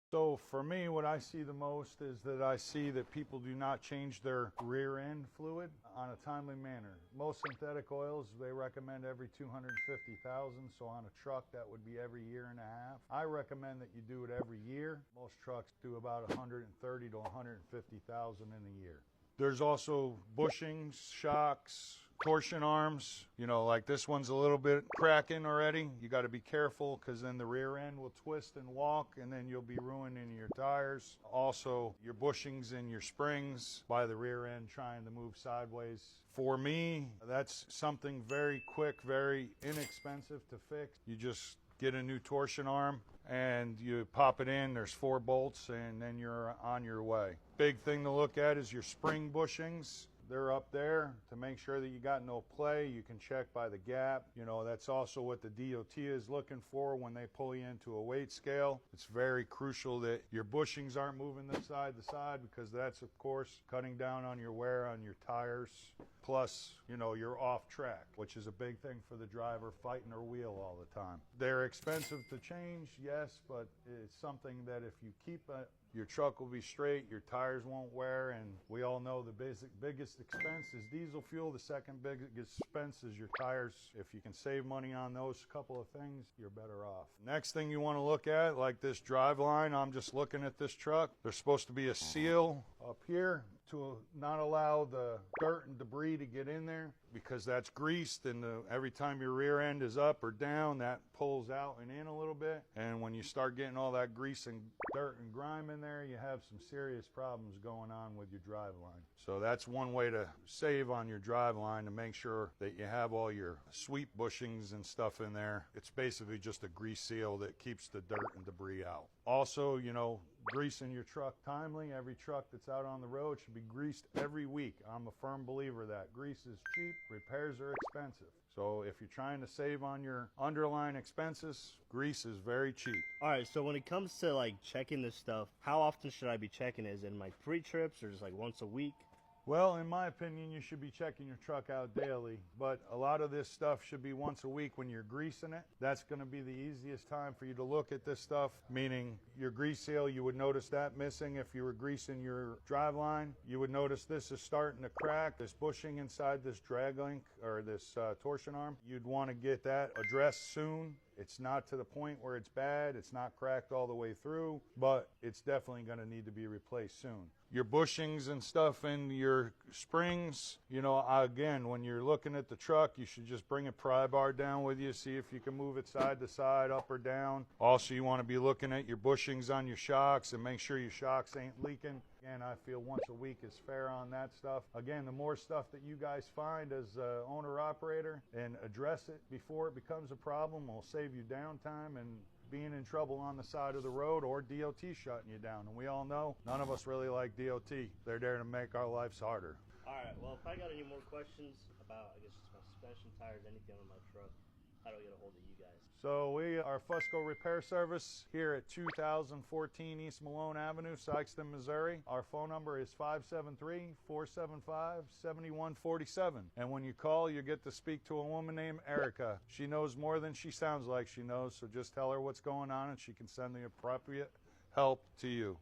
So for me, what I see the most is that I see that people do not change their rear end fluid on a timely manner. Most synthetic oils, they recommend every 250,000. So on a truck, that would be every year and a half. I recommend that you do it every year. Most trucks do about 130 to 150,000 in a year. There's also bushings, shocks, torsion arms. You know, like this one's a little bit cracking already. You got to be careful because then the rear end will twist and walk and then you'll be ruining your tires. Also, your bushings and your springs by the rear end trying to move sideways. For me, that's something very quick, very inexpensive to fix. You just get a new torsion arm and you pop it in, there's 4 bolts, and then you're on your way. Big thing to look at is your spring bushings. They're up there to make sure that you got no play. You can check by the gap. You know, that's also what the DOT is looking for when they pull you into a weight scale. It's very crucial that your bushings aren't moving this side to side because that's, of course, cutting down on your wear on your tires. Plus, you know, you're off track, which is a big thing for the driver fighting their wheel all the time. They're expensive to change, yes, but it's something that if you keep your truck will be straight, your tires won't wear, and we all know the biggest expense is diesel fuel. The second biggest expense is your tires. If you can save money on those couple of things, you're better off. Next thing you want to look at, like this drive line, I'm just looking at this truck. There's supposed to be a seal up here to not allow the dirt and debris to get in there because that's greased, and every time your rear end is up or down, that pulls out and in a little bit. And when you start getting all that grease and dirt and grime in there, you have some serious problems going on with your drive line. So that's one way to save on your drive line, to make sure that you have all your sweep bushings and stuff in there. It's basically just a grease seal that keeps the dirt and debris out. Also, you know, greasing your truck timely. Every truck that's out on the road should be greased every week. I'm a firm believer that grease is cheap, repairs are expensive. So if you're trying to save on your underlying expenses, grease is very cheap. All right, so when it comes to like checking this stuff, how often should I be checking it? Is it in like pre-trips or just like once a week? Well, in my opinion, you should be checking your truck out daily, but a lot of this stuff should be once a week when you're greasing it. That's going to be the easiest time for you to look at this stuff, meaning your grease seal, you would notice that missing. If you were greasing your drive line, you would notice this is starting to crack, this bushing inside this drag link or this torsion arm. You'd want to get that addressed soon. It's not to the point where it's bad, it's not cracked all the way through, but it's definitely going to need to be replaced soon. Your bushings and stuff in your springs, you know, again, when you're looking at the truck, you should just bring a pry bar down with you, see if you can move it side to side, up or down. Also, you want to be looking at your bushings on your shocks and make sure your shocks ain't leaking. Again, I feel once a week is fair on that stuff. Again, the more stuff that you guys find as owner-operator and address it before it becomes a problem will save you downtime and being in trouble on the side of the road or DOT shutting you down. And we all know none of us really like DOT. They're there to make our lives harder. All right, well, if I got any more questions about, I guess, just my suspension, tires, anything on my truck, how do I get a hold of you guys? So we are Fusco Repair Service here at 2014 East Malone Avenue, Sikeston, Missouri. Our phone number is 573-475-7147. And when you call, you get to speak to a woman named Erica. She knows more than she sounds like she knows, so just tell her what's going on and she can send the appropriate help to you.